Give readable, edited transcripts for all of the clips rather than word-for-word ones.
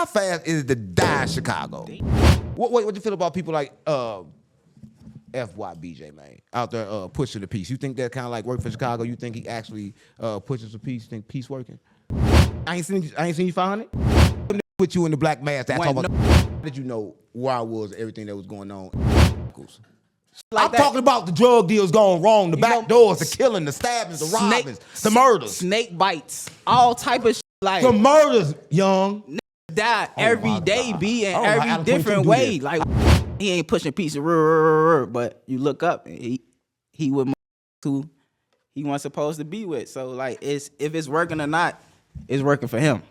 fast is to die in Chicago? What you feel about people like FBG Butta out there pushing the peace? You think that kind of like work for Chicago? You think he actually pushes the peace? Think peace working? I ain't seen you find it. With you in the black mask. That's all about. How did you know where I was? Everything that was going on. Like I'm talking about the drug deals going wrong, the back doors, the killing, the stabbings, the robbings, the murders, snake bites, all type of shit. Like the murders, young. Die every day, be in every different way. Like he ain't pushing peace, but you look up and he with who he wasn't supposed to be with. So like, if it's working or not, it's working for him.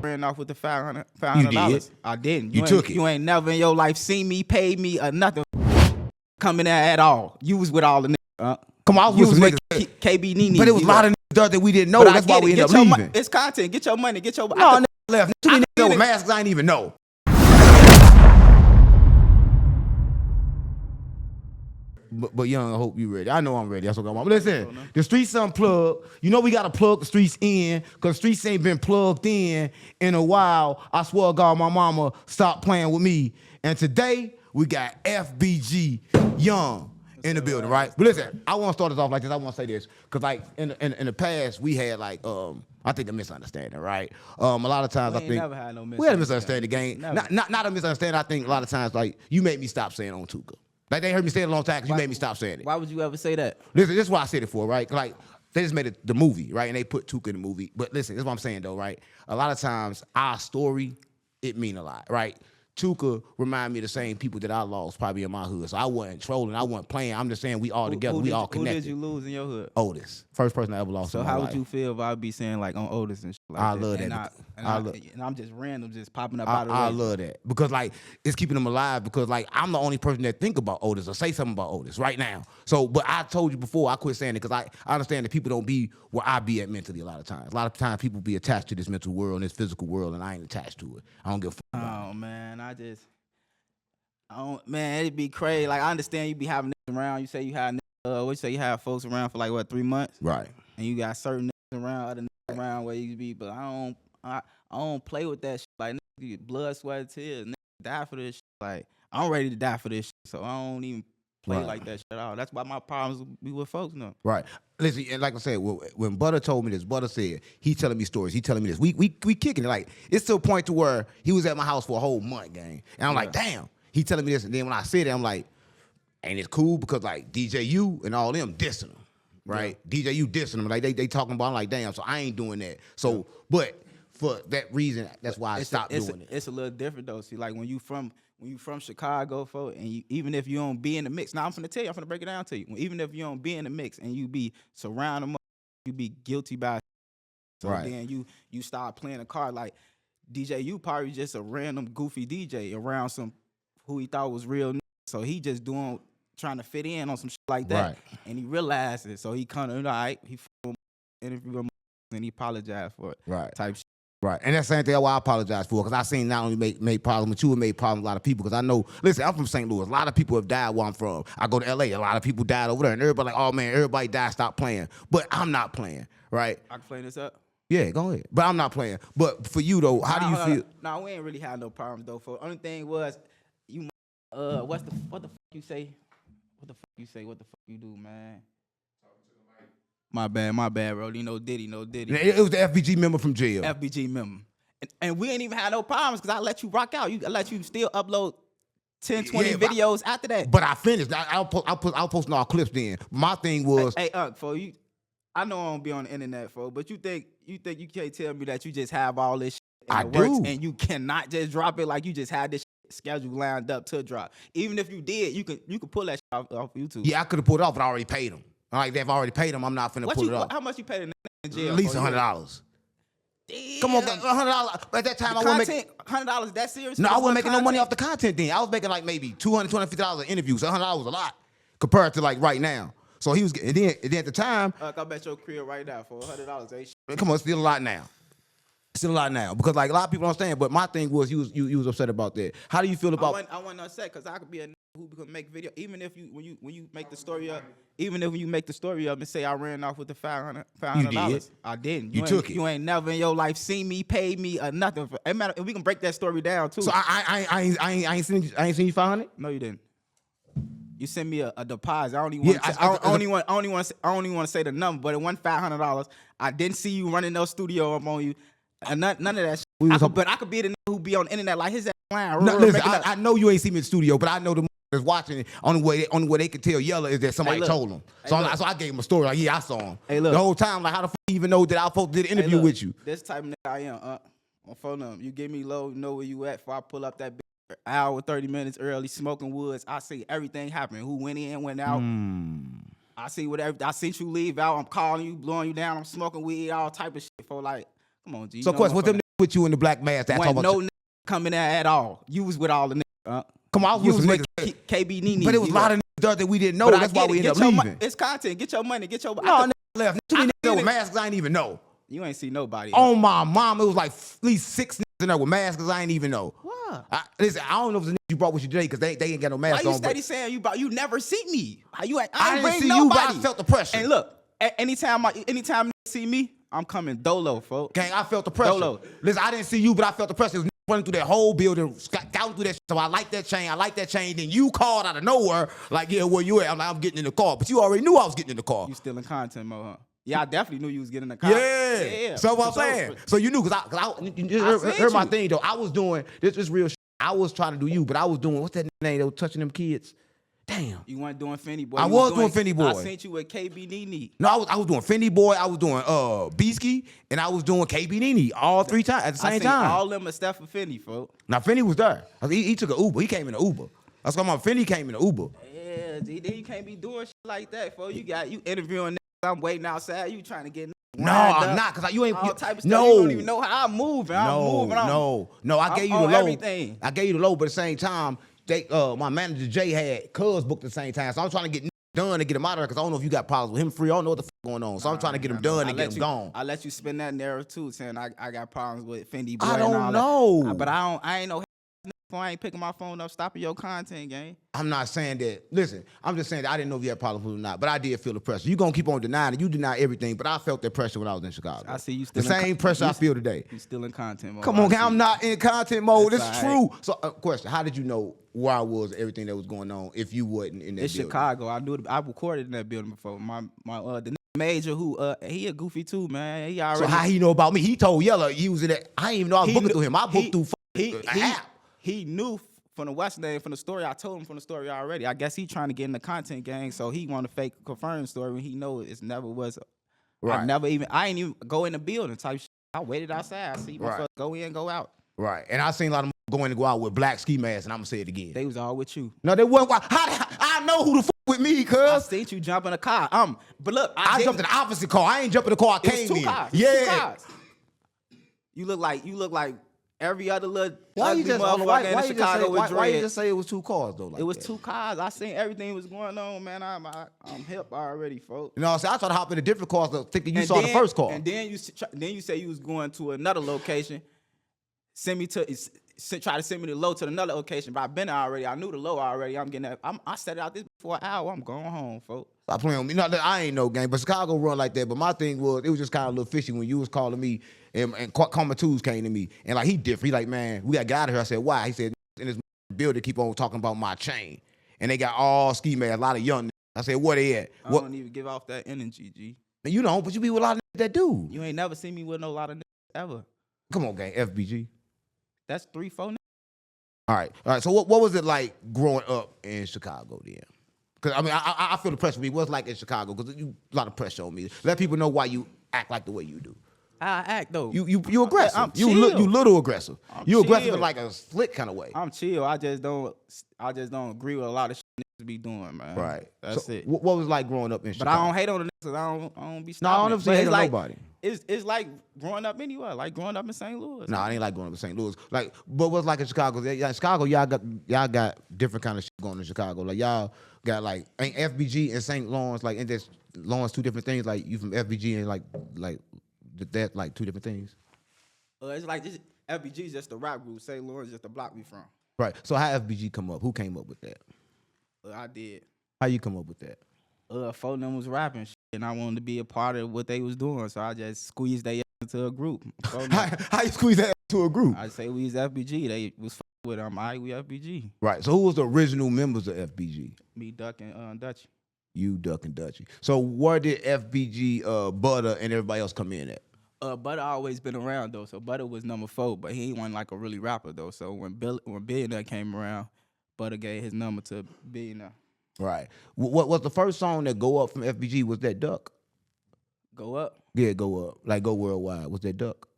Ran off with the $500. I didn't. You took it. You ain't never in your life seen me, paid me, or nothing coming there at all. You was with all the niggas. Come on, I was with KB Nene. But it was a lot of niggas that we didn't know. That's why we ended up leaving. It's content. Get your money. Get your money. No, left. Too many niggas with masks I ain't even know. But young, I hope you ready. I know I'm ready. That's what I want. But listen, the streets unplugged. You know we got to plug the streets in because streets ain't been plugged in a while. I swear to God, my mama stopped playing with me. And today, we got FBG Young in the building, right? But listen, I want to start this off like this. I want to say this because like in the past, we had like, I think a misunderstanding, right? A lot of times I think never had no we had a misunderstanding game. Not a misunderstanding. I think a lot of times like you made me stop saying on Tuka. Like they heard me say it a long time because you made me stop saying it. Why would you ever say that? Listen, this is why I said it for, right? Like they just made the movie, right? And they put Tuka in the movie. But listen, this is what I'm saying though, right? A lot of times our story, it mean a lot, right? Tuka remind me of the same people that I lost probably in my hood. So I wasn't trolling, I wasn't playing. I'm just saying we all together, we all connected. Who did you lose in your hood? Otis. First person I ever lost in my life. So how would you feel if I'd be saying like on Otis and shit like I that? love that. And I'm just random, just popping up out of the way. I love that. Because like it's keeping them alive because like I'm the only person that think about Otis or say something about Otis right now. So but I told you before I quit saying it because I understand that people don't be where I be at mentally a lot of times. A lot of times people be attached to this mental world and this physical world and I ain't attached to it. I don't give a fuck about it. Man, man, it'd be crazy. Like I understand you be having niggas around. You say you have you have folks around for like what 3 months, right? And you got certain niggas around, other niggas around where you be. But I don't play with that shit. Like niggas, blood, sweat, and tears. Niggas die for this shit. Like I'm ready to die for this shit. So I don't even play like that shit at all. That's why my problems be with folks now. Right. Listen, and like I said, when Butta told me this, Butta said he telling me stories. He telling me this. We kicking it. Like it's to a point to where he was at my house for a whole month, gang. And I'm like, damn. He telling me this, and then when I said it, I'm like, ain't it cool? Because like DJU and all them dissing him, right? Yeah. DJU dissing him, like they talking about. I'm like, damn. So I ain't doing that. So, but for that reason, that's why I stopped doing it. It's a little different though. See, like when you from Chicago, folks, and even if you don't be in the mix, now I'm finna tell you, I'm finna break it down to you. Even if you don't be in the mix and you be surrounded, you be guilty by. So then you start playing a card like DJU probably just a random goofy DJ around some. Who he thought was real, so he just trying to fit in on some shit like that, and he realized it, so he kind of all right. He interviewed him and he apologized for it, type shit. Right, and that's the same thing why I apologize for, because I seen not only make problems, but you have made problems with a lot of people, because I know, listen, I'm from St. Louis, a lot of people have died where I'm from. I go to LA, a lot of people died over there, and everybody like, oh man, everybody died, stop playing. But I'm not playing, right? I can play this up? Yeah, go ahead. But I'm not playing. But for you though, how do you feel? No, we ain't really had no problems though. For only thing was, what the fuck you say? What the fuck you say? What the fuck you do, man? My bad, bro. No Diddy. It was the FBG member from jail. FBG member. And we ain't even had no problems because I let you rock out. I let you still upload 10, 20 videos after that. But I finished. I'll post all clips then. My thing was... Hey, for you, I know I don't be on the internet, but you think you can't tell me that you just have all this shit in the works and you cannot just drop it like you just had this schedule lined up to drop. Even if you did, you could pull that shit off YouTube. Yeah, I could have pulled it off, but I already paid them. Like they've already paid them, I'm not finna pull it off. How much you paid in jail? At least $100. Damn. Come on, $100. At that time, I wasn't making $100. That serious? No, I wasn't making no money off the content. Then I was making like maybe $250 an interview. So $100 was a lot compared to like right now. So he was, and then at the time, I bet your career right now for $100. Come on, it's still a lot now. Still a lot now because like a lot of people don't understand. But my thing was you was upset about that. How do you feel about? I wasn't upset because I could be a nigga who can make video. Even if you when you make the story up, even if you make the story up and say I ran off with the $500, I didn't. You took it. You ain't never in your life seen me, paid me, or nothing. It matter. And we can break that story down too. So I ain't seen you 500. No, you didn't. You sent me a deposit. I don't even want to say the number, but it wasn't $500. I didn't see you running no studio up on you. And none of that shit. But I could be the nigga who be on the internet like his ass lying. No, listen, I know you ain't seen me in the studio, but I know the that's watching it. Only way they can tell Yella is that somebody told them. So I gave him a story. Like, yeah, I saw him. Hey, look. The whole time, like, how the fuck you even know that I supposed to do the interview with you? This type of nigga I am. On phone number. You give me low, know where you at. Before I pull up that bitch, hour, 30 minutes early, smoking woods. I see everything happen. Who went in, went out. I see whatever. I see you leave out. I'm calling you, blowing you down. I'm smoking weed, all type of shit. For like, come on, G. So, question, what's them niggas with you in the black mask? That's all. No nigga coming there at all. You was with all the niggas. Come on, I was with KB Nene. But it was a lot of niggas that we didn't know. That's why we ended up leaving. It's content. Get your money. Get your. No, niggas left. Too many niggas with masks I ain't even know. You ain't see nobody. On my mom, it was like at least 6 niggas in there with masks I ain't even know. What? Listen, I don't know if it's the niggas you brought with you today because they ain't got no mask on. Why you steady saying you brought? You never see me. I didn't see you, but I felt the pressure. And look, anytime niggas see me, I'm coming dolo, folks. Gang, I felt the pressure. Dolo. Listen, I didn't see you, but I felt the pressure. It was running through that whole building, scouting through that shit. So I like that chain. Then you called out of nowhere, like, yeah, where you at? I'm like, I'm getting in the car. But you already knew I was getting in the car. You still in content mode, huh? Yeah, I definitely knew you was getting in the car. Yeah. So what I'm saying. So you knew, because I heard my thing, though. I was doing, this was real shit. I was trying to do you, but I was doing, what's that name? They were touching them kids. Damn. You weren't doing Finny Boy. I was doing Finny Boy. I sent you with KB Nene. No, I was doing Finny Boy. I was doing Beasky, and I was doing KB Nene all 3 times at the same time. All them except for Finny, folks. Now Finny was there. He took an Uber. He came in an Uber. That's why my Finny came in an Uber. Yeah, G, then you can't be doing shit like that, folks. You interviewing niggas. I'm waiting outside. You trying to get. No, I'm not, because you ain't. All type of stuff. No. You don't even know how I'm moving. No. I gave you the low. Everything. I gave you the low, but at the same time, my manager Jay had Cuz booked at the same time, so I'm trying to get done to get him out of there, because I don't know if you got problems with him free. I don't know what the fuck going on, so I'm trying to get him done and get him gone. I let you spin that narrative too, saying I got problems with Fendi Boy. I don't know, but I ain't no. I ain't picking my phone up, stopping your content, gang. I'm not saying that. Listen, I'm just saying that I didn't know if you had problems with it or not, but I did feel the pressure. You gonna keep on denying it. You deny everything, but I felt that pressure when I was in Chicago. I see you still the same pressure I feel today. You still in content mode. Come on, I'm not in content mode. It's true. So, question: how did you know where I was, everything that was going on, if you wasn't in that it's building? Chicago. I knew. I recorded in that building before. The major who he a goofy too, man. He already. So how he know about me? He told Yella he was in that. I didn't even know I was booking through him. I booked through an app. He knew. From the West name, from the story, I told him from the story already. I guess he trying to get in the content gang, so he want to fake confirm story when he know it never was. Right. I ain't even go in the building type shit. I waited outside. I see motherfuckers go in, go out. Right. And I seen a lot of them go in and go out with black ski masks, and I'm gonna say it again. They was all with you. No, they wasn't. I know who the fuck with me, cuz. I seen you jump in a car. But look, I jumped in the opposite car. I ain't jumping in the car. I came in. Cars. Yeah. 2 cars. You look like every other little ugly motherfucker in Chicago with dread. Why you just say it was 2 cars though? It was 2 cars. I seen everything was going on, man. I'm hip already, folks. You know what I'm saying? I tried to hop in a different car, thinking you saw the first car. And then you say you was going to another location. Try to send me the low to another location, but I've been there already. I knew the low already. I'm getting that. I set it out this for an hour. I'm going home, folks. Stop playing with me. No, I ain't no game, but Chicago run like that. But my thing was, it was just kind of a little fishy when you was calling me and Karma Twos came to me. And like, he different. He like, man, we got to get out of here. I said, why? He said, in this building, keep on talking about my chain. And they got all ski masks, a lot of young niggas. I said, where they at? I don't even give off that energy, G. You don't, but you be with a lot of niggas that do. You ain't never seen me with no lot of niggas ever. Come on, gang, FBG. That's 3, 4 niggas. All right. So what was it like growing up in Chicago then? Because, I mean, I feel the pressure. What's like in Chicago? Because a lot of pressure on me. Let people know why you act like the way you do. I act though. You aggressive. I'm you little aggressive. You aggressive in like a slick kind of way. I'm chill. I just don't agree with a lot of shit niggas be doing, man. Right. That's so it. What was it like growing up in Chicago? But I don't hate on the niggas. I don't be stopping. No, I don't ever hate on nobody. It's like growing up anywhere, like growing up in St. Louis. No, I ain't like growing up in St. Louis. Like, but what's like in Chicago? In Chicago, y'all got different kind of shit going on in Chicago. Like y'all got like, ain't FBG and St. Lawrence, like, ain't this Lawrence 2 different things? Like you from FBG and like that, like 2 different things? It's like this. FBG is just a rap group. St. Lawrence is just the block we from. Right. So how FBG come up? Who came up with that? I did. How you come up with that? Four of them was rapping shit, and I wanted to be a part of what they was doing, so I just squeezed they into a group. How you squeeze that to a group? I say we was FBG. They was with them. We FBG. Right. So who was the original members of FBG? Me, Duck, and Dutch. You, Duck, and Dutchy. So where did FBG Butta and everybody else come in at? Butta always been around though, so Butta was number 4, but he ain't one like a really rapper though. So when Billionaire came around, Butta gave his number to Billionaire. Right. What was the first song that go up from FBG? Was that Duck? Go up. Yeah, go up. Like go worldwide. Was that Duck?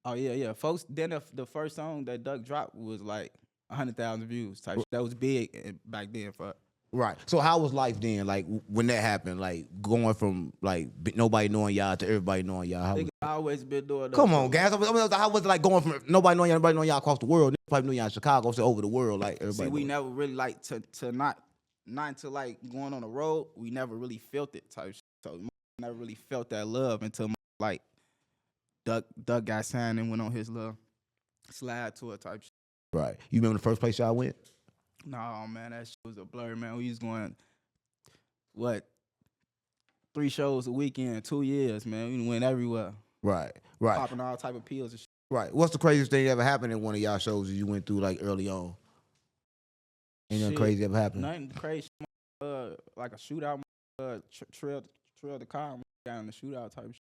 Oh yeah. Folks, then the first song that Duck dropped was like 100,000 views type. That was big back then for. Right. So how was life then? Like when that happened, like going from like nobody knowing y'all to everybody knowing y'all. How was I always been doing that. Come on, guys. I mean, how was it like going from nobody knowing y'all across the world? Probably knew y'all in Chicago, so over the world, like everybody. See, we never really like to not to like going on the road. We never really felt it type. So never really felt that love until like Duck got signed and went on his little slide tour type shit. Right. You remember the first place y'all went? No, man, that shit was a blur, man. We was going, 3 shows a weekend, 2 years, man. We went everywhere. Right. Popping all type of pills and shit. Right. What's the craziest thing that ever happened in one of y'all shows that you went through like early on? Ain't nothing crazy ever happened? Nothing crazy. Like a shootout, trailed the car, got in the shootout type shit.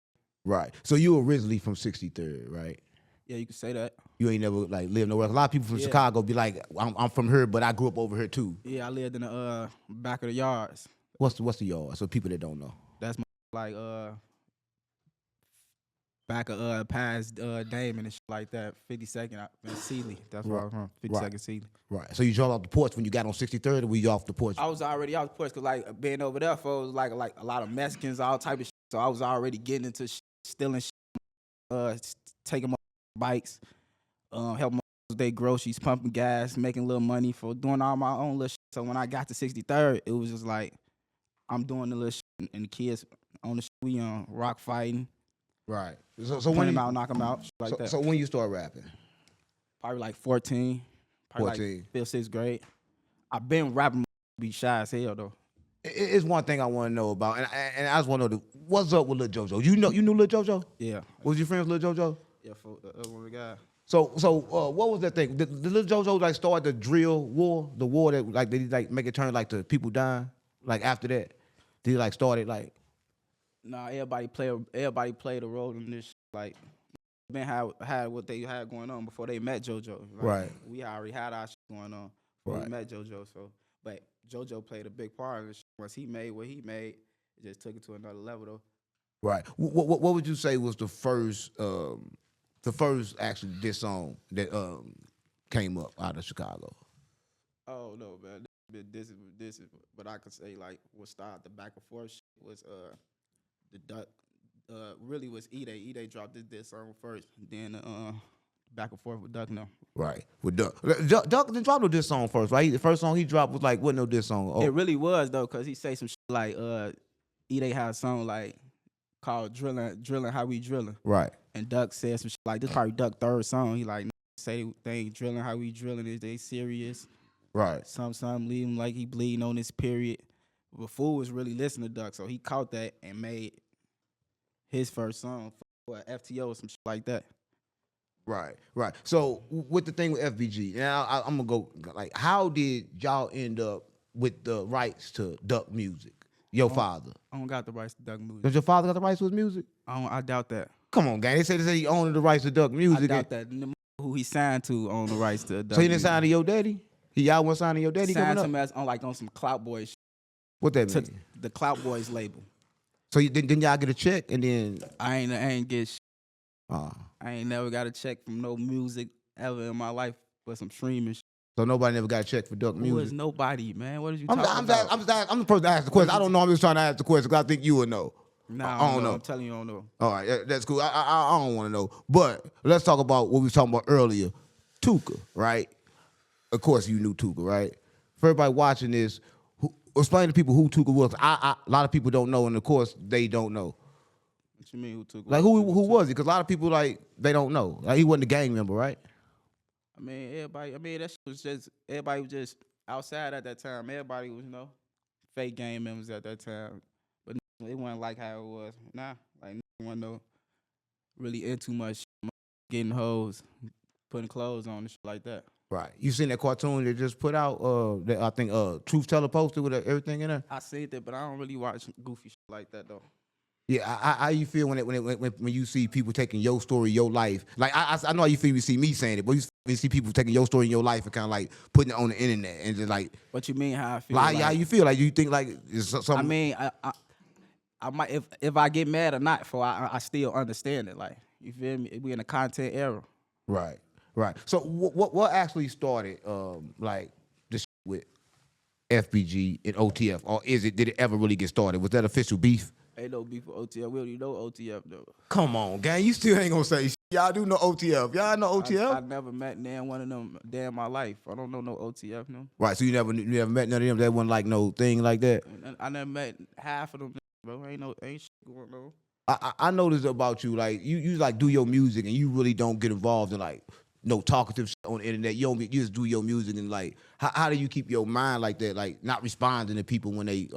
Right. So you originally from 63rd, right? Yeah, you could say that. You ain't never like lived nowhere. A lot of people from Chicago be like, I'm from here, but I grew up over here too. Yeah, I lived in the back of the yards. What's the yard? So people that don't know. That's like back of past Damon and shit like that. 52nd and Sealy. That's where I'm from. 52nd Sealy. Right. So you drove off the porch when you got on 63rd, or were you off the porch? I was already off the porch because like being over there for was like a lot of Mexicans, all type of shit. So I was already getting into stealing shit, taking my bikes, helping my day groceries, pumping gas, making a little money for doing all my own little shit. So when I got to 63rd, it was just like I'm doing the little shit and the kids on the shit we on, rock fighting. Right. So when them out, knock them out, shit like that. So when you start rapping? Probably like 14. Probably 14. Like 5th, 6th grade. I've been rapping, be shy as hell though. It's one thing I want to know about, and I just want to know what's up with Lil JoJo. You knew Lil JoJo? Yeah. Was your friends with Lil JoJo? Yeah, for the other one guy. So what was that thing? Did Lil JoJo like start the drill war, the war that like they like make it turn like to people dying? Like after that, did he like start it like? Nah, everybody played a role in this. Like, been had what they had going on before they met JoJo. Like, right. We already had our shit going on before we met JoJo. So, but JoJo played a big part in this. Once he made what he made, it just took it to another level though. Right. What would you say was the first actually diss song that came up out of Chicago? Oh no, man. This is, but I could say like what started the back and forth shit was the Duck. Really was E-Day. E-Day dropped this song first, then back and forth with Duck now. Right, with Duck. Duck didn't drop no diss song first, right? The first song he dropped was like, wasn't no diss song. Oh. It really was though, cause he say some shit like E-Day had a song like called Drilling How We Drilling. Right. And Duck said some shit like this probably Duck's 3rd song. He like say they ain't drilling how we drilling, is they serious? Right. Some leave him like he bleeding on this period. But Fool was really listening to Duck, so he caught that and made his first song for FTO or some shit like that. Right. So with the thing with FBG, now I'm gonna go like, how did y'all end up with the rights to Duck music? Your father. I don't got the rights to Duck music. Does your father got the rights to his music? I doubt that. Come on, gang. They say he owned the rights to Duck music. I doubt that. Who he signed to owned the rights to Duck. So he didn't sign to your daddy? Y'all wasn't signing to your daddy signed coming up? Signed him as on some Clout Boys shit. What that mean? The Clout Boys label. So didn't y'all get a check and then? I ain't get shit. I ain't never got a check from no music ever in my life but some streaming shit. So nobody never got a check for Duck music? Who is nobody, man? What are you talking about? I'm the person to ask the question. I don't know. I'm just trying to ask the question because I think you would know. Nah, I don't know. I'm telling you I don't know. All right, that's cool. I don't want to know. But let's talk about what we was talking about earlier. Tuka, right? Of course you knew Tuka, right? For everybody watching this, explain to people who Tuka was. A lot of people don't know, and of course they don't know. What you mean who Tuka? Like who was he? Because a lot of people like they don't know. Like he wasn't a gang member, right? I mean everybody. I mean that shit was just everybody was just outside at that time. Everybody was, fake gang members at that time. But it wasn't like how it was. Nah, like no one no really into much shit, getting hoes, putting clothes on and shit like that. Right. You seen that cartoon they just put out? That I think Truth Teller posted with everything in there. I seen that, but I don't really watch goofy shit like that though. Yeah, how you feel when you see people taking your story, your life? Like I know how you feel when you see me saying it, but you see people taking your story in your life and kind of like putting it on the internet and just like. What you mean? How I feel? Like, how you feel? Like you think like it's something? I mean, I might if I get mad or not, for I still understand it. Like you feel me? We in a content era. Right. So what actually started like this with FBG and OTF, or did it ever really get started? Was that official beef? Ain't no beef for OTF. We already know OTF though. Come on, gang. You still ain't gonna say shit. Y'all do know OTF. Y'all know OTF? I never met one of them day in my life. I don't know no OTF no. Right. So you never met none of them. That wasn't like no thing like that. I never met half of them, bro. Ain't shit going on. I noticed about you, like you like do your music and you really don't get involved in like no talkative shit on the internet. You just do your music and like how do you keep your mind like that, like not responding to people when they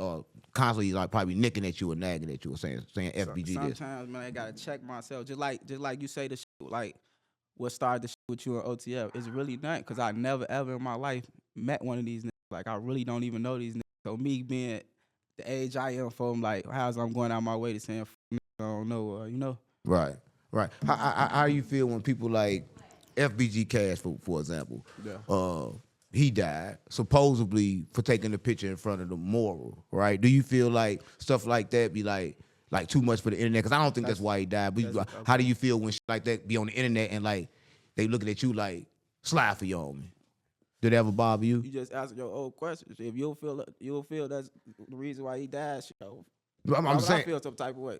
constantly like probably nicking at you or nagging at you or saying FBG this. Sometimes man, I gotta check myself. Just like you say the shit, like what started the shit with you and OTF. It's really not because I never ever in my life met one of these niggas. Like I really don't even know these niggas. So me being the age I am for them, like how's I'm going out my way to saying I don't know, Right. How you feel when people like FBG Cash, for example, he died supposedly for taking a picture in front of the mural, right? Do you feel like stuff like that be like too much for the internet? Because I don't think that's why he died. But how do you feel when shit like that be on the internet and like they looking at you like slide for you on me? Did it ever bother you? You just answer your old questions. If you'll feel that's the reason why he died, I'm saying, I feel some type of way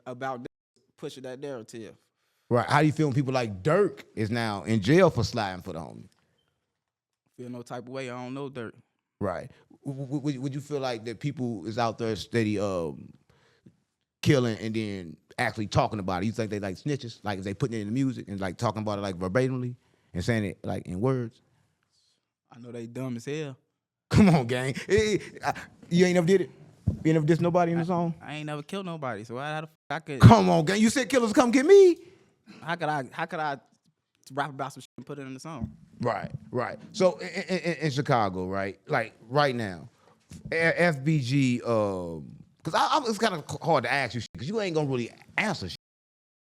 about pushing that narrative. Right. How do you feel when people like Dirk is now in jail for sliding for the homie? Feel no type of way. I don't know Dirk. Right. Would you feel like that people is out there steady killing and then actually talking about it? You think they like snitches? Like if they putting it in the music and like talking about it like verbatimly and saying it like in words? I know they dumb as hell. Come on, gang. You ain't never did it? You ain't never dissed nobody in the song? I ain't never killed nobody, so how the fuck I could? Come on, gang. You said killers come get me. How could I rap about some shit and put it in the song? Right. So in Chicago, right? Like right now, FBG, because it's kind of hard to ask you shit because you ain't gonna really answer shit.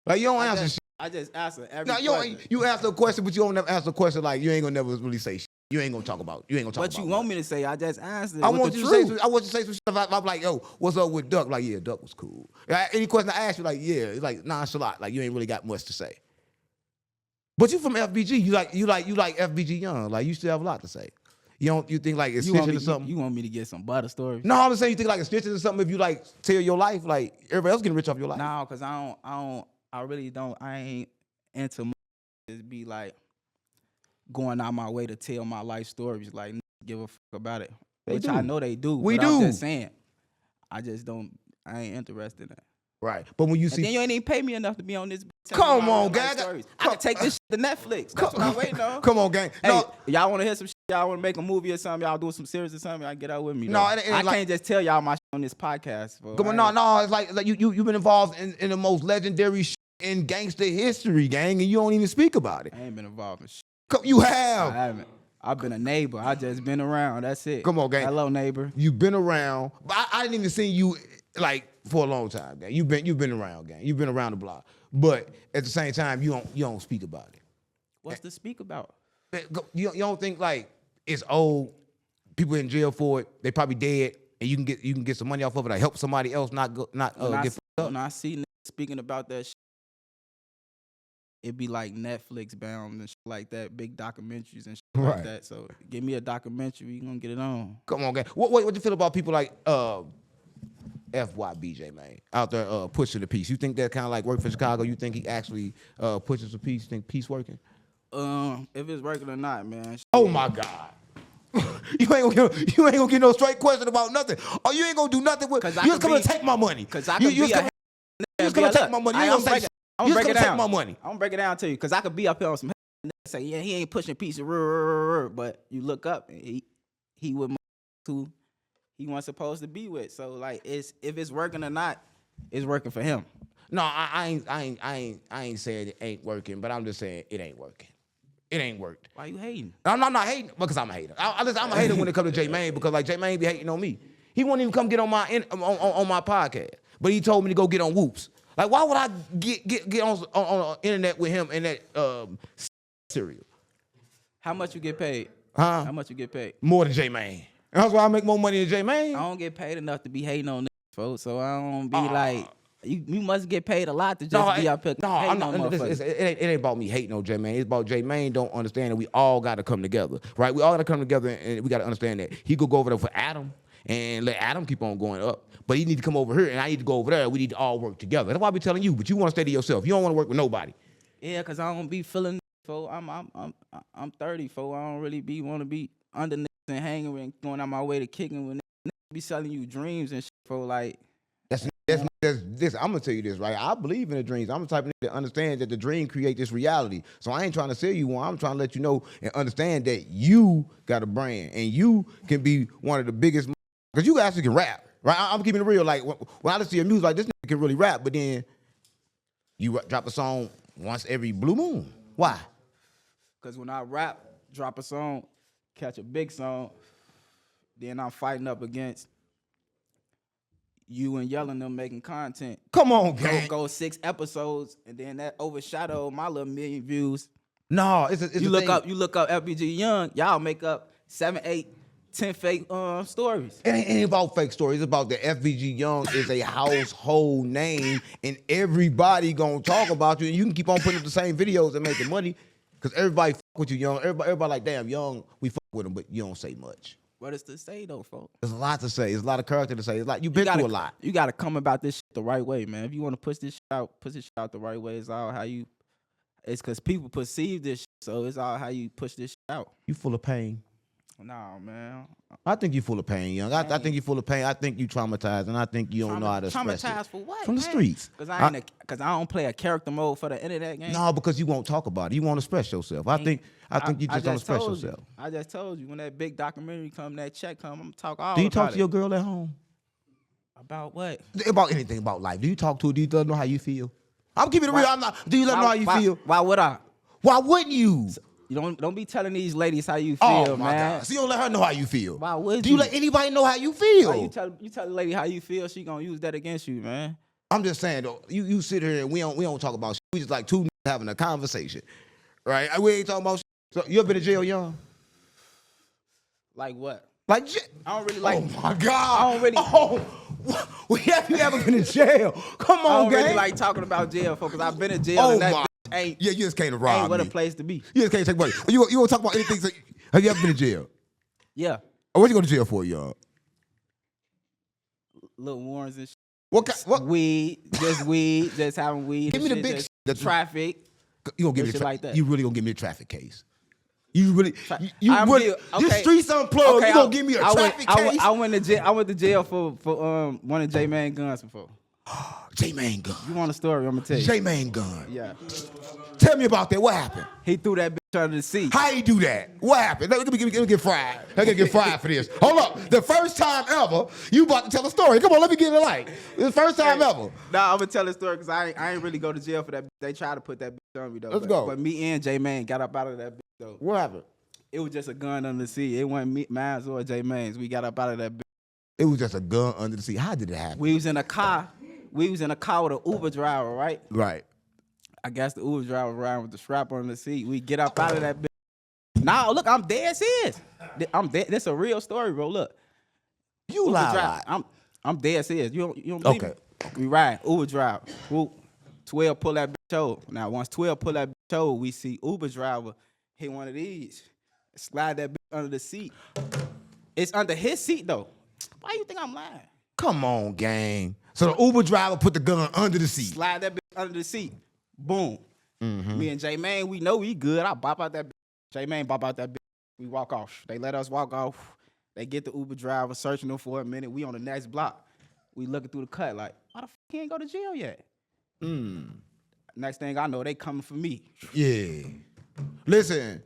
Like you don't answer shit. I just answer every question. You answer a question, but you don't never answer a question like you ain't gonna never really say shit. You ain't gonna talk about. What you want me to say? I just answered. I want you to say some stuff. I'm like, yo, what's up with Duck? Like, yeah, Duck was cool. Any question I ask you, like, yeah, it's like nonchalant. Like, you ain't really got much to say. But you from FBG. You like FBG Young. Like, you still have a lot to say. You think like it's snitching or something? You want me to get some butter stories? No, I'm just saying you think like it's snitching or something if you like tell your life, like everybody else getting rich off your life. No, because I ain't into much. Just be like going out my way to tell my life stories, like give a fuck about it. Which I know they do. We do. I'm just saying, I ain't interested in that. Right, but when you see, then you ain't even pay me enough to be on this. Come on, gang. I can take this shit to Netflix. That's what I'm waiting on. Come on, gang. Hey, y'all want to hear some shit? Y'all want to make a movie or something? Y'all do some series or something? Y'all get out with me. No, I can't just tell y'all my shit on this podcast. Come on, no. It's like you've been involved in the most legendary shit in gangster history, gang, and you don't even speak about it. I ain't been involved in shit. You have. I haven't. I've been a neighbor. I just been around. That's it. Come on, gang. Hello, neighbor. You've been around, but I didn't even see you like for a long time, gang. You've been around, gang. You've been around the block, but at the same time, you don't speak about it. What's to speak about? You don't think like it's old people in jail for it? They probably dead, and you can get some money off of it. Like help somebody else not get fucked up. When I see niggas speaking about that shit, it be like Netflix bound and shit like that, big documentaries and shit like that. So give me a documentary, you gonna get it on. Come on, gang. What you feel about people like FYB JMane out there pushing the peace? You think that kind of like work for Chicago? You think he actually pushes the peace? You think peace working? If it's working or not, man. Oh my God. You ain't gonna get no straight question about nothing. Oh, you ain't gonna do nothing with. You just coming to take my money. Cause I could you just gonna take my money. You ain't gonna say. I'm gonna break it down. Take my money. I'm gonna break it down to you, cause I could be up here on some say, yeah, he ain't pushing peace, but you look up and he with who he wasn't supposed to be with. So like, if it's working or not, it's working for him. No, I ain't saying it ain't working, but I'm just saying it ain't working. It ain't worked. Why you hating? I'm not hating because I'm a hater. I'm a hater when it comes to JMane because like JMane be hating on me. He won't even come get on my on my podcast, but he told me to go get on Whoops. Like, why would I get on internet with him in that cereal? How much you get paid? Huh? How much you get paid? More than JMane. That's why I make more money than JMane. I don't get paid enough to be hating on niggas, folks. So I don't be like, you must get paid a lot to just be up here hating on motherfuckers. It ain't about me hating on JMane. It's about JMane don't understand that we all got to come together, right? We all got to come together, and we got to understand that he could go over there for Adam and let Adam keep on going up. But he need to come over here, and I need to go over there. We need to all work together. That's why I be telling you, but you want to stay to yourself. You don't want to work with nobody. Yeah, because I don't be feeling, folks. I'm 30, folks. I don't really want to be under niggas and hanging and going out my way to kicking with niggas. Be selling you dreams and shit, folks. Like, That's this. I'm gonna tell you this, right? I believe in the dreams. I'm the type of nigga that understands that the dream create this reality. So I ain't trying to sell you one. I'm trying to let you know and understand that you got a brand and you can be one of the biggest. Because you actually can rap, right? I'm keeping it real. Like when I listen to your music, like this nigga can really rap, but then you drop a song once every blue moon. Why? because when I rap, drop a song, catch a big song, then I'm fighting up against you and yelling them making content. Come on, gang. Go 6 episodes, and then that overshadow my little million views. No, it's you look up FBG Young, y'all make up 7, 8, 10 fake stories. It ain't about fake stories. It's about the FBG Young is a household name, and everybody gonna talk about you. And you can keep on putting up the same videos and making money, because everybody fuck with you, Young. Everybody like, damn, Young, we fuck with him, but you don't say much. What is to say though, folks? There's a lot to say. There's a lot of character to say. It's like you've been through a lot. You gotta come about this shit the right way, man. If you want to push this shit out the right way. It's all how you. It's because people perceive this shit, so it's all how you push this shit out. You full of pain. Nah, man. I think you full of pain, Young. I think you full of pain. I think you traumatized, and I think you don't know how to express it. Traumatized for what? From the streets. Because I don't play a character mode for the internet game. No, because you won't talk about it. You won't express yourself. I think you just don't express yourself. I just told you when that big documentary come, that check come, I'm gonna talk all about it. Do you talk to your girl at home? About what? About anything about life. Do you talk to her? Do you let her know how you feel? I'm keeping it real. Do you let her know how you feel? Why would I? Why wouldn't you? You don't be telling these ladies how you feel, oh my man. God. So you don't let her know how you feel. Why would you? Do you let anybody know how you feel? Why you tell the lady how you feel, she gonna use that against you, man. I'm just saying though, you sit here and we don't talk about shit. We just like two having a conversation. Right? We ain't talking about shit. So you ever been to jail, Young? Like what? Like I don't really like. Oh my God. I don't really. Oh, have you ever been to jail? Come on, I don't gang. really like talking about jail, folks. I've been in jail and that ain't. Yeah, you just came to rob ain't what me. a place to be. You just can't take money. You want to talk about anything? Have you ever been to jail? Yeah. What you go to jail for, Young? Little warrants and shit. What? Weed, just having weed. Give me the big just shit. traffic. You gonna give me like that. You really gonna give me a traffic case? You really? Okay. This streets unplugged. Okay, you gonna give me a traffic case? I went to jail for one of JMane guns before. JMane gun. You want a story? I'm gonna tell you. JMane gun. Yeah. Tell me about that. What happened? He threw that bitch under the seat. How he do that? What happened? Let me get fried. Let me get fried for this. Hold up. The first time ever, you about to tell a story. Come on, let me get it light. The first time ever. Nah, I'm gonna tell the story because I ain't really go to jail for that. They tried to put that bitch on me though. Let's go. But me and JMane got up out of that bitch though. What happened? It was just a gun under the seat. It wasn't mine or JMane's. We got up out of that bitch. It was just a gun under the seat. How did it happen? We was in a car. We was in a car with an Uber driver, right? Right. I guess the Uber driver riding with the strap on the seat. We get up out of that bitch. Nah, look, I'm dead serious. I'm dead. This a real story, bro. Look. You lie. I'm dead serious. You don't believe me? We ride. Uber driver. Whoop. 12 pull that bitch over. Now, once 12 pull that bitch over, we see Uber driver hit one of these. Slide that bitch under the seat. It's under his seat, though. Why you think I'm lying? Come on, gang. So the Uber driver put the gun under the seat. Slide that bitch under the seat. Boom. Mm-hmm. Me and JMane, we know we good. I bop out that bitch. JMane bop out that bitch. We walk off. They let us walk off. They get the Uber driver, searching them for a minute. We on the next block. We looking through the cut like, why the fuck he ain't go to jail yet? Next thing I know, they coming for me. Yeah. Listen,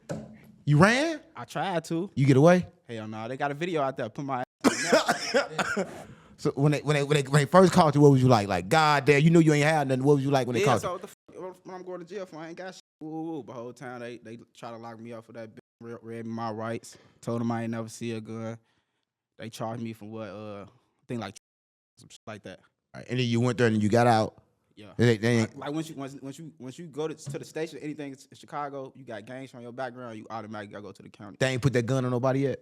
you ran? I tried to. You get away? Hell no, they got a video out there. Put my ass. So when they first caught you, what was you like? Like, God damn, you knew you ain't had nothing. What was you like when they caught so you? what the when I'm going to jail for, I ain't got shit. Woo. But the whole time they try to lock me up for that. Read me my rights. Told them I ain't never see a gun. They charged me for what? I think like some shit like that. Right, and then you went there and you got out. Yeah. They ain't, Like once you go to the station, anything in Chicago, you got gangs from your background, you automatically gotta go to the county. they ain't put that gun on nobody yet.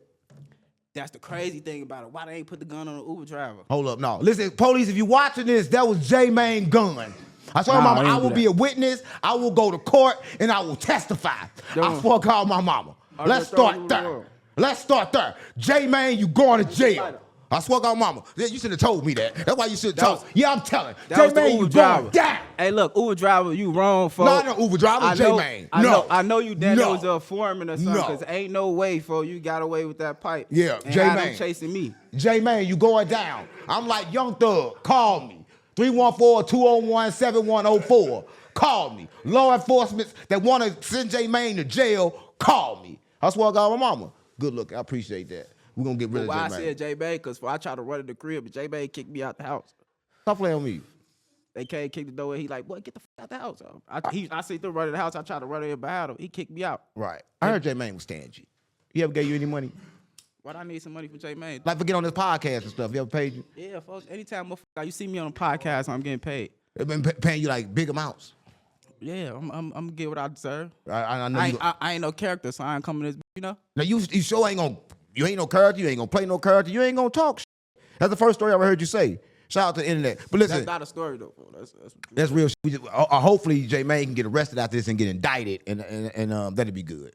That's the crazy thing about it. Why they ain't put the gun on the Uber driver? Hold up, no. Listen, police, if you watching this, that was JMane gun. I told my mama I will be a witness, I will go to court, and I will testify. I swear to God, my mama. Let's start there. Let's start there. JMane, you going to jail. I swear to God, mama. You should have told me that. That's why you should have told me. Yeah, I'm telling. JMane, you going down. Hey, look, Uber driver, you wrong, folks. No, Uber driver, JMane. I know you Daniel was a foreman or something, because ain't no way, folks, you got away with that pipe. Yeah, JMane. Chasing me. JMane, you going down. I'm like, Young Thug, call me. 314-201-7104. Call me. Law enforcement that want to send JMane to jail, call me. I swear to God, my mama. Good look, I appreciate that. We're going to get rid of JMane. Why I said JMane, because I tried to run in the crib, but JMane kicked me out the house. Stop playing with me. They came, kicked the door, and he like, boy, get the fuck out the house. I see them running the house, I tried to run in behind him. He kicked me out. Right. I heard JMane was stingy. He ever gave you any money? Why'd I need some money from JMane? Like for getting on this podcast and stuff. You ever paid you? Yeah, folks. Anytime you see me on a podcast, I'm getting paid. They've been paying you like big amounts. Yeah, I'm gonna get what I deserve. I know I ain't no character, so I ain't coming this, you know? Now you sure ain't gonna, you ain't no character, you ain't gonna play no character, you ain't gonna talk shit. That's the first story I ever heard you say. Shout out to the internet. But listen. That's not a story though. That's real shit. Hopefully JMane can get arrested after this and get indicted and that'd be good.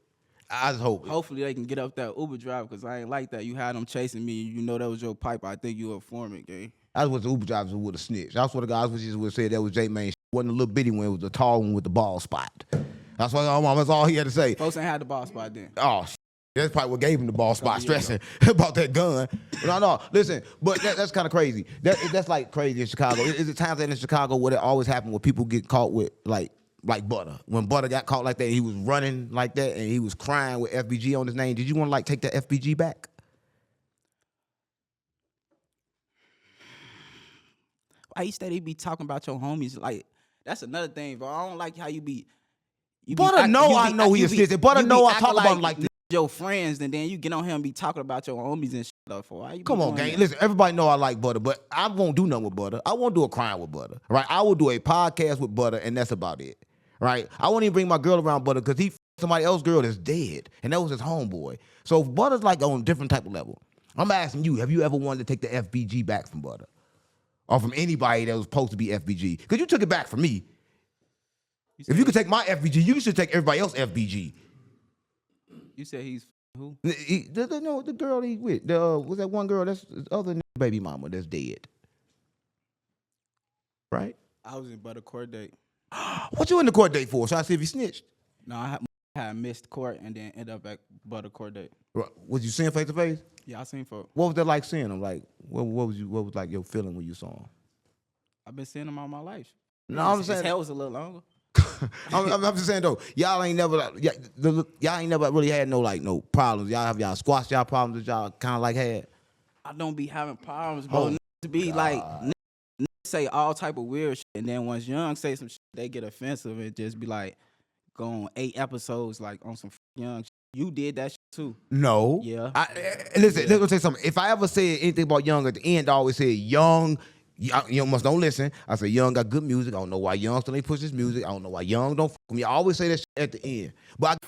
I just hope. Hopefully they can get up that Uber driver, because I ain't like that. You had them chasing me. You know that was your pipe. I think you a foreman, gang. That's what the Uber drivers would have snitched. That's what the guys would have said that was JMane. It wasn't a little bitty one. It was a tall one with the ball spot. That's all he had to say. Folks ain't had the ball spot then. Oh, that's probably what gave him the ball spot, stressing about that gun. No, listen, but that's kind of crazy. That's like crazy in Chicago. Is it times that in Chicago where it always happen where people get caught with like Butta? When Butta got caught like that, he was running like that and he was crying with FBG on his name. Did you want to like take that FBG back? Why you steady be talking about your homies? Like, that's another thing, bro. I don't like how you be. Butta know I know he is snitching. Butta know I talk about him like this. Your friends, and then you get on him and be talking about your homies and shit up for. Why you Come on, gang. Listen, everybody know I like Butta, but I won't do nothing with Butta. I won't do a crime with Butta, right? I will do a podcast with Butta, and that's about it, right? I won't even bring my girl around Butta because he somebody else's girl that's dead, and that was his homeboy. So Butta's like on a different type of level. I'm asking you, have you ever wanted to take the FBG back from Butta? Or from anybody that was supposed to be FBG? Because you took it back from me. If you could take my FBG, you should take everybody else FBG. You said he's who? The girl he with. Was that one girl that's the other baby mama that's dead? Right? I was in Butta court date. What you in the court date for? So I see if you snitched. No, I had missed court and then ended up at Butta court date. Was you seeing face to face? Yeah, I seen folks. What was that like seeing him? Like, what was like your feeling when you saw him? I've been seeing him all my life. No, I'm saying his hair was a little longer. I'm just saying though, y'all ain't never really had no problems. Y'all squashed y'all problems that y'all kind of like had. I don't be having problems, bro. To be like say all type of weird shit, and then once Young say some shit, they get offensive and just be like, go on 8 episodes like on some Young shit. You did that shit too. No. Yeah. Listen, let me tell you something. If I ever said anything about Young at the end, I always say Young. You must don't listen. I say Young got good music. I don't know why Young still ain't push his music. I don't know why Young don't fuck with me. I always say that shit at the end. But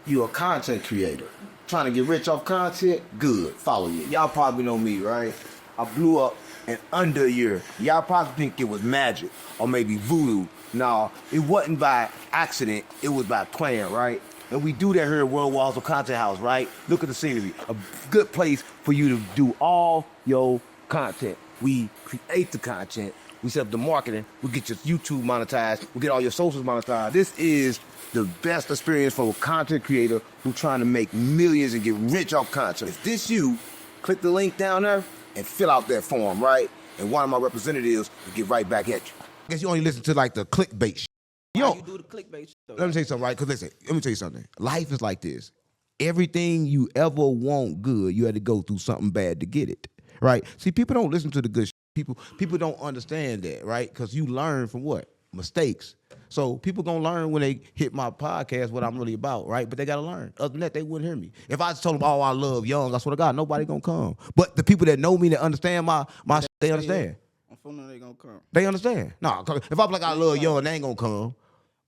you a content creator. Trying to get rich off content? Good. Follow you. Y'all probably know me, right? I blew up in under a year. Y'all probably think it was magic or maybe voodoo. No, it wasn't by accident. It was by plan, right? And we do that here at World Walls of Content House, right? Look at the scenery. A good place for you to do all your content. We create the content. We set up the marketing. We get your YouTube monetized. We get all your socials monetized. This is the best experience for a content creator who's trying to make millions and get rich off content. If this you, click the link down there and fill out that form, right? And one of my representatives will get right back at you. I guess you only listen to like the clickbait shit. You do the clickbait shit though. Let me tell you something, right? Because listen, let me tell you something. Life is like this. everything you ever want good, you had to go through something bad to get it, right? See, people don't listen to the good shit. People don't understand that, right? Because you learn from what? Mistakes. So people gonna learn when they hit my podcast what I'm really about, right? But they gotta learn. Other than that, they wouldn't hear me. If I just told them, oh, I love Young, I swear to God, nobody gonna come. But the people that know me, that understand my shit, they understand. I'm feeling they gonna come. They understand. No, if I'm like I love Young, they ain't gonna come.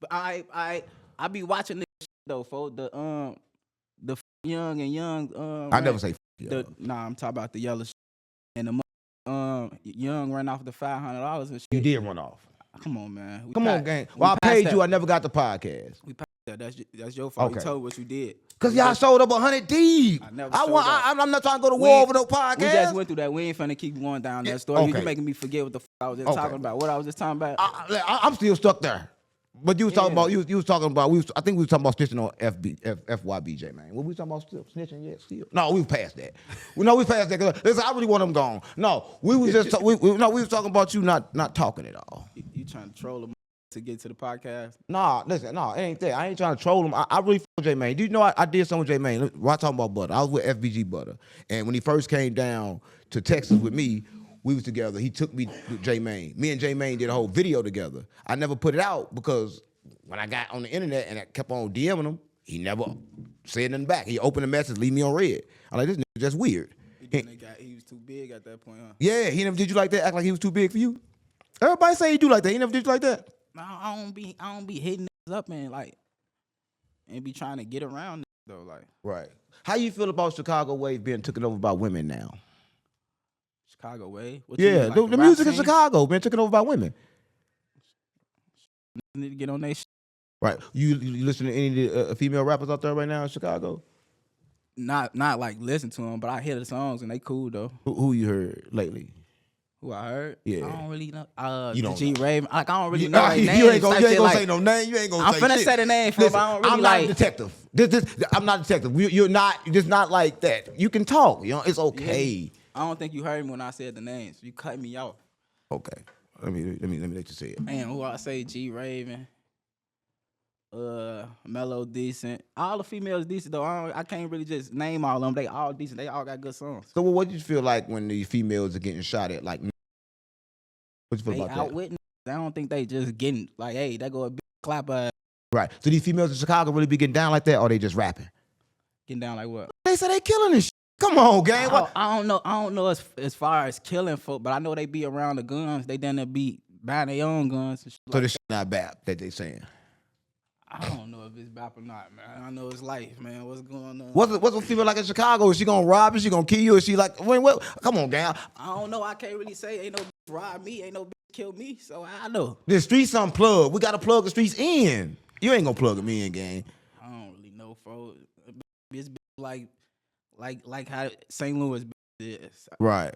But I be watching this shit though, folks. The Young and Young. I never say Young. Nah, I'm talking about the yellow shit. And the Young ran off the $500 and shit. You did run off. Come on, man. Come on, gang. Well, I paid you. I never got the podcast. We passed that. That's your fault. Okay. You told what you did. Cause y'all showed up 100 deep. I'm not trying to go to war over no podcast. We just went through that. We ain't finna keep going down that story. Okay. You making me forget what the I was just talking about. What I was just talking about. I'm still stuck there. But you was talking about you was talking about I think we was talking about snitching on FYB JMane. What we talking about still snitching yet? Still? No, we passed that. We passed that. Cause listen, I really want them gone. No, we was just we was talking about you not talking at all. You trying to troll them to get to the podcast? Nah, listen, it ain't that. I ain't trying to troll him. I really fuck with JMane. Do you know I did something with JMane? We're talking about Butta. I was with FBG Butta, and when he first came down to Texas with me, we was together. He took me to JMane. Me and JMane did a whole video together. I never put it out because when I got on the internet and I kept on DMing him, he never said nothing back. He opened the message, leave me on red. I'm like, this nigga just weird. He was too big at that point, huh? Yeah, he never did you like that, act like he was too big for you? Everybody say he do like that. He never did you like that? No, I don't be hitting niggas up and be trying to get around niggas, though. Like, right. How you feel about Chicago wave being taken over by women now? Chicago way? Yeah, the music in Chicago being taken over by women. Need to get on that shit. Right. You listen to any of the female rappers out there right now in Chicago? Not like listen to them, but I hear the songs and they cool though. Who you heard lately? Who I heard? Yeah. I don't really know. You don't G know. Raven. Like I don't really know their names. You ain't gonna like, say no name. You ain't gonna I'm say finna shit. say the name for Listen, him. I don't really I'm not a detective. I'm not a detective. You're just not like that. You can talk. You know, it's okay. Yeah. I don't think you heard me when I said the names. You cut me off. Okay. Let me let you say it. Man, who I say? G Raven. Mellow decent. All the females decent though. I can't really just name all of them. They all decent. They all got good songs. So what did you feel like when the females are getting shot at? Like, what you feel they about out that? with niggas. I don't think they just getting like, hey, that go a big clapper. Right. So these females in Chicago really be getting down like that, or they just rapping? Getting down like what? They say they killing this shit. Come on, gang. I don't know as far as killing folk, but I know they be around the guns. They done to be buying their own guns. And shit So like this shit not bad that they saying. I don't know if it's bap or not, man. I know it's life, man. What's going on? What's a female like in Chicago? Is she gonna rob you? She gonna kill you? Is she like, what? Come on, gang. I don't know. I can't really say. Ain't no bitch rob me. Ain't no bitch kill me. So I know. The streets unplugged. We gotta plug the streets in. You ain't gonna plug me in, gang. I don't really know, folks. It's like how St. Louis is. Right.